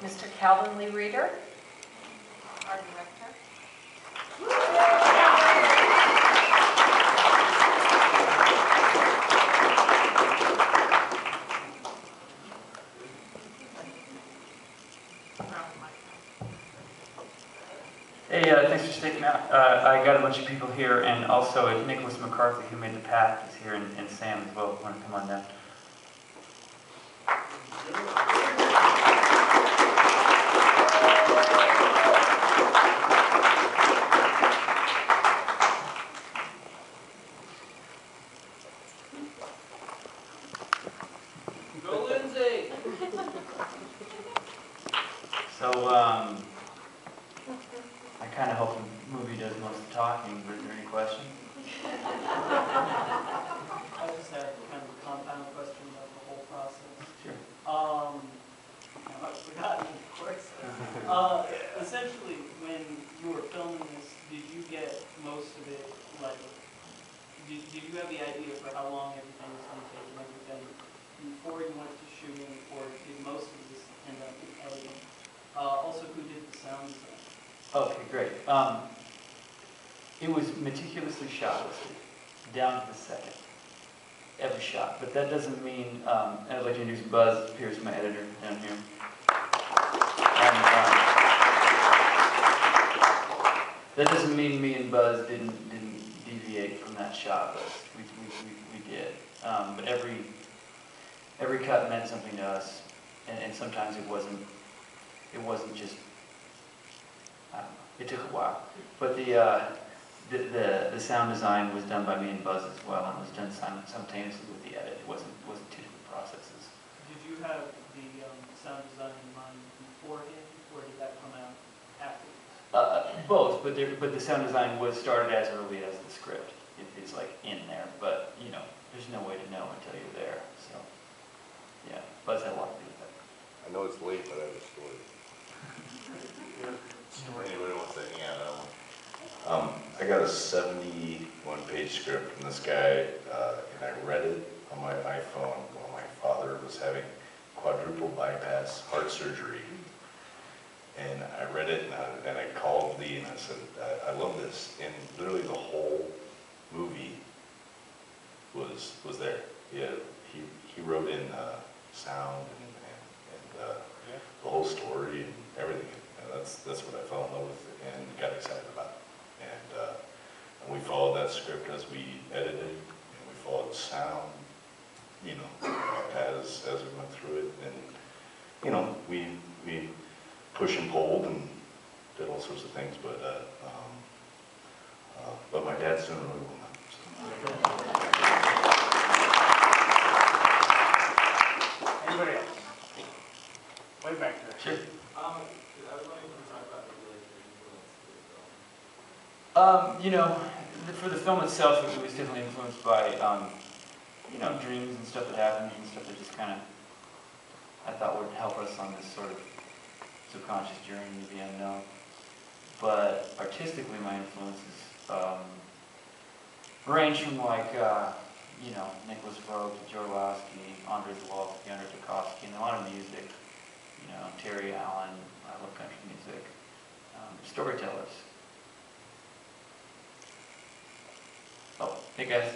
Mr. Calvin Lee Reeder, our director. Hey, thanks for sticking out. I got a bunch of people here, and also Nicholas McCarthy, who made the path, is here, and Sam as well. Want to come on down? Go, Lindsay! So, I kind of hope the movie does most of the talking, but is there any questions? I just had kind of a compound question about the whole process. Sure. I've forgotten, of course. Essentially, when you were filming this, did you get most of it, like, did you have the idea for how long everything was going to take and everything before you went to shooting, or did most of this end up in editing? Also, who did the sound design? Okay, great. It was meticulously shot, down to the second. Every shot. But that doesn't mean, I'd like to introduce Buzz Pierce, my editor, down here. And, that doesn't mean me and Buzz didn't deviate from that shot list. We did. But every cut meant something to us, and sometimes it wasn't just, I don't know, it took a while. But the sound design was done by me and Buzz as well, and was done simultaneously with the edit. It wasn't two different processes. Did you have the sound design in mind beforehand, or did that come out afterwards? Both, but the sound design was started as early as the script. It's like in there, but you know, there's no way to know until you're there. So, yeah, Buzz had a lot to do with that. I know it's late, but I have a story. Anybody wants to hang out on one? I got a 71-page script from this guy, and I read it on my iPhone while my father was having quadruple bypass heart surgery. And I read it, and I called Lee, and I said, I love this. And literally the whole movie was there. He wrote in sound and the whole story and everything. And that's what I fell in love with and got excited about. And we followed that script as we edited, and we followed sound, you know, as we went through it. And you know, we push and pulled and did all sorts of things, but my dad's doing really well now. So. Anybody else? Way back there. Sure. I was wondering if you could talk about maybe like your influence for the film. You know, for the film itself, it was definitely influenced by, you know, dreams and stuff that happened and stuff that just kind of, I thought would help us on this sort of subconscious journey to the unknown. But artistically, my influences range from like, you know, Nicholas Roeg to Joe Orlowski, Andre Zawalski, Andre Tarkovsky, and a lot of music. You know, Terry Allen, I love country music. Storytellers. Oh, hey guys.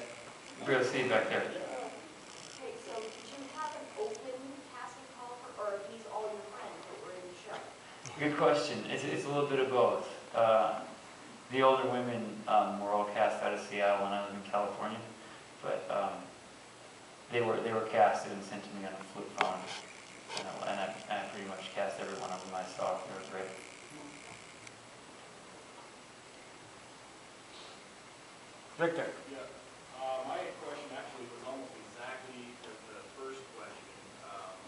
We're see you back there. Okay, so did you have an open casting call for, or are these all your friends that were in the show? Good question. It's a little bit of both. The older women were all cast out of Seattle when I was in California, but they were casted and sent to me on a flip phone, and I pretty much cast every one of them I saw. They were great. Victor. Yeah. My question actually was almost exactly the first question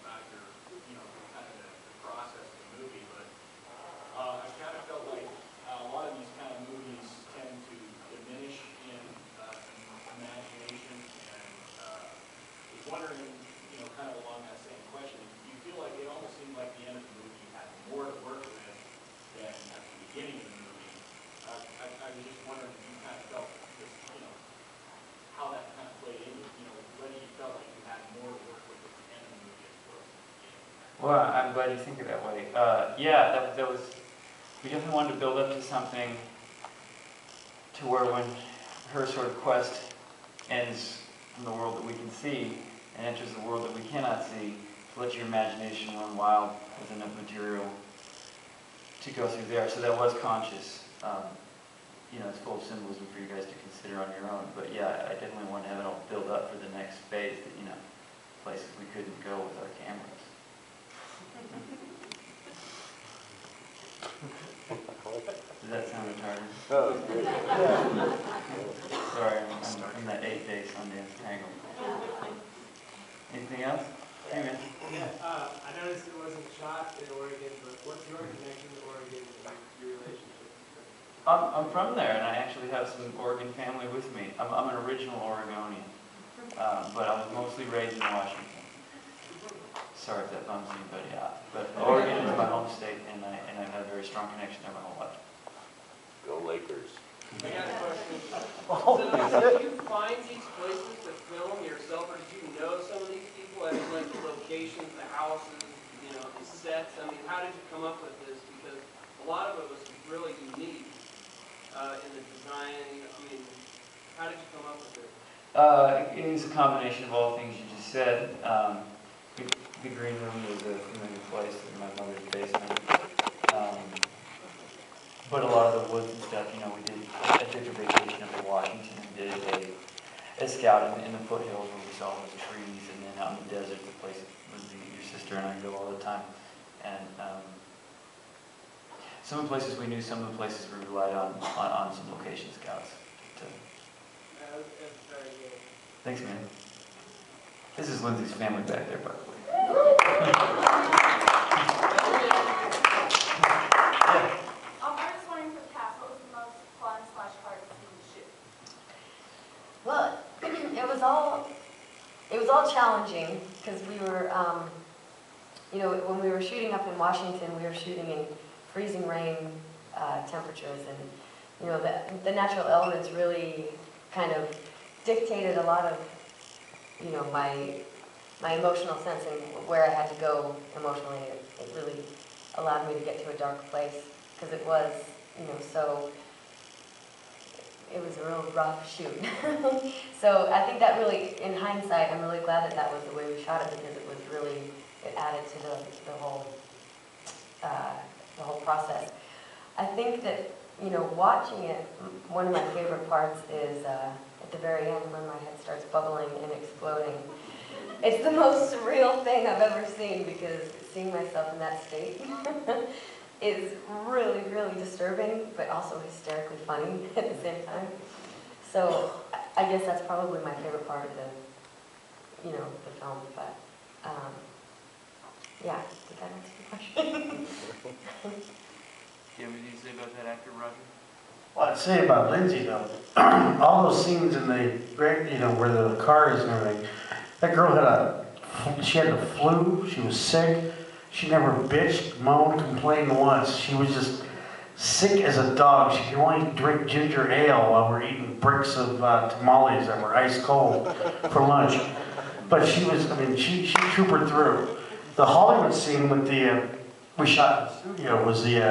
about your, you know, kind of the process of the movie, but I kind of felt like a lot of these kind of movies tend to diminish in imagination, and I was wondering, you know, kind of along that same question, do you feel like it almost seemed like the end of the movie had more to work with than at the beginning of the movie? I was just wondering if you kind of felt this, you know, Well, I'm glad you think of it that way. Yeah, that was, we definitely wanted to build up to something to where when her sort of quest ends from the world that we can see and enters the world that we cannot see, to let your imagination run wild with enough material to go through there. So that was conscious. You know, it's full of symbolism for you guys to consider on your own. But yeah, I definitely want to have it all build up for the next phase that, you know, places we couldn't go with our cameras. Does that sound retarded? Oh, good. Sorry, I'm in that 8-day Sundance tangle. Anything else? Hey, man. Yeah, I noticed it wasn't shot in Oregon, but what's your connection to Oregon and your relationship? I'm from there, and I actually have some Oregon family with me. I'm an original Oregonian, but I was mostly raised in Washington. Sorry if that bums anybody out, but Oregon is my home state, and I've had a very strong connection there my whole life. Go Lakers. I got a question. So did you find these places to film yourself, or did you know some of these people? I mean, like the locations, the houses, you know, the sets. I mean, how did you come up with this? Because a lot of it was really unique in the design. I mean, how did you come up with it? It was a combination of all things you just said. The green room was a familiar place in my mother's basement. But a lot of the woods and stuff, you know, we did a different vacation up in Washington. We did a scout in the foothills where we saw those trees, and then out in the desert, the place where your sister and I go all the time. And some of the places we knew, some of the places we relied on some location scouts. That's very good. Thanks, man. This is Lindsay's family back there, by the way. I was wondering for the cast, what was the most fun / hard scene to shoot? Well, it was all challenging because we were, you know, when we were shooting up in Washington, we were shooting in freezing rain temperatures, and you know, the natural elements really kind of dictated a lot of, you know, my emotional sense and where I had to go emotionally. It really allowed me to get to a dark place because it was, you know, so it was a real rough shoot. So I think that really, in hindsight, I'm really glad that that was the way we shot it, because it was really, it added to the whole process. I think that, you know, watching it, one of my favorite parts is at the very end when my head starts bubbling and exploding. It's the most surreal thing I've ever seen, because seeing myself in that state is really, really disturbing, but also hysterically funny at the same time. So I guess that's probably my favorite part of the, you know, the film. But yeah, did that answer your question? Do you have anything to say about that actor, Roger? Well, I'd say about Lindsay, though, all those scenes in the, you know, where the car is and everything, that girl she had the flu, she was sick, she never bitched, moaned, complained once. She was just sick as a dog. She could only drink ginger ale while we're eating bricks of tamales that were ice cold for lunch. But she was, I mean, she troopered through. The Hollywood scene with the, we shot in the studio, was the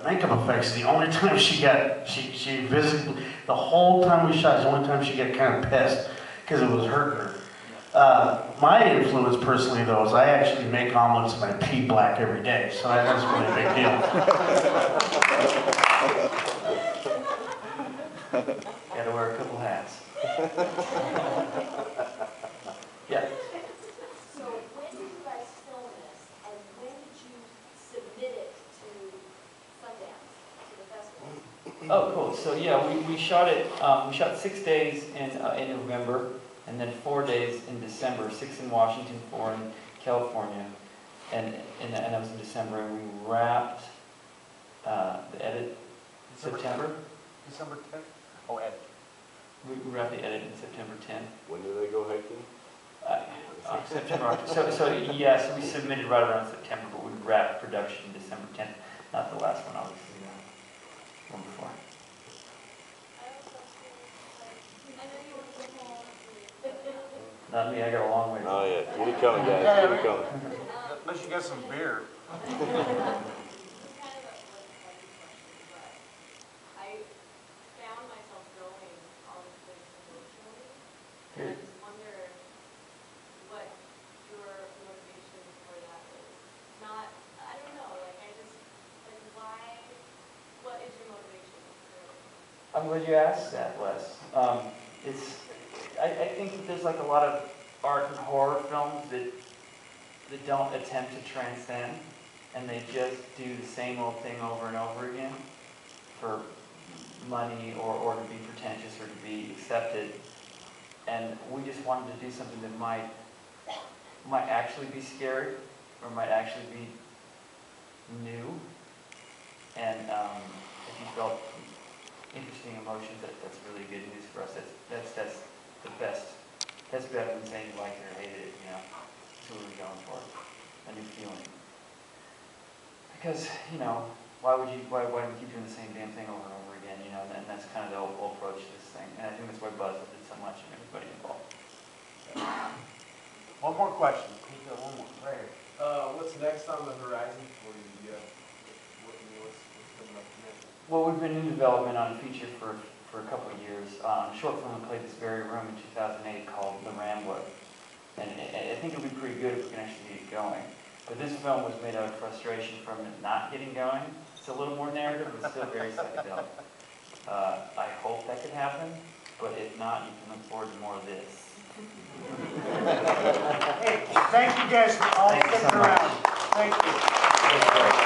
makeup effects. The only time she visibly, the whole time we shot, the only time she got kind of pissed because it was hurting her. My influence personally, though, is I actually make omelets and I pee black every day, so that's really a big deal. Gotta wear a couple hats. Yeah. So when did you guys film this, and when did you submit it to Sundance, to the festival? Oh, cool. So yeah, we shot it. We shot 6 days in November, and then 4 days in December. 6 in Washington, 4 in California, and that was in December. And we wrapped the edit in September. December 10th? Oh, edit. We wrapped the edit in September 10th. When do they go hiking? September. So yeah, so we submitted right around September, but we wrapped production December 10th. Not the last one, obviously. One before. Not me. I got a long way to go. Oh yeah, keep it coming, guys. Keep it coming. Unless you got some beer. It's kind of a heavy question, but I found myself going all of this emotionally. And I just wonder what your motivation for that is. Not, I don't know, like I just, like why, what is your motivation for it? I'm glad you asked that, Les. I think that there's like a lot of art and horror films that don't attempt to transcend, and they just do the same old thing over and over again for money or to be pretentious or to be accepted. And we just wanted to do something that might actually be scary or might actually be new. And if you felt interesting emotions, that's really good news for us. That's the best. That's better than saying you liked it or hated it, you know. That's what we were going for, a new feeling. Because, you know, why do we keep doing the same damn thing over and over again, you know, and that's kind of the old approach to this thing. And I think that's why Buzz did so much and everybody involved. One more question. Please go one more. Right here. What's next on the horizon for you? What's coming up next? Well, we've been in development on a feature for a couple of years. Short film we played this very room in 2008 called The Rambler. And I think it'll be pretty good if we can actually get it going. But this film was made out of frustration from it not getting going. It's a little more narrative, but still very psychedelic. I hope that could happen, but if not, you can look forward to more of this. Hey, thank you guys for all Thank you so sticking much. around. Thank you.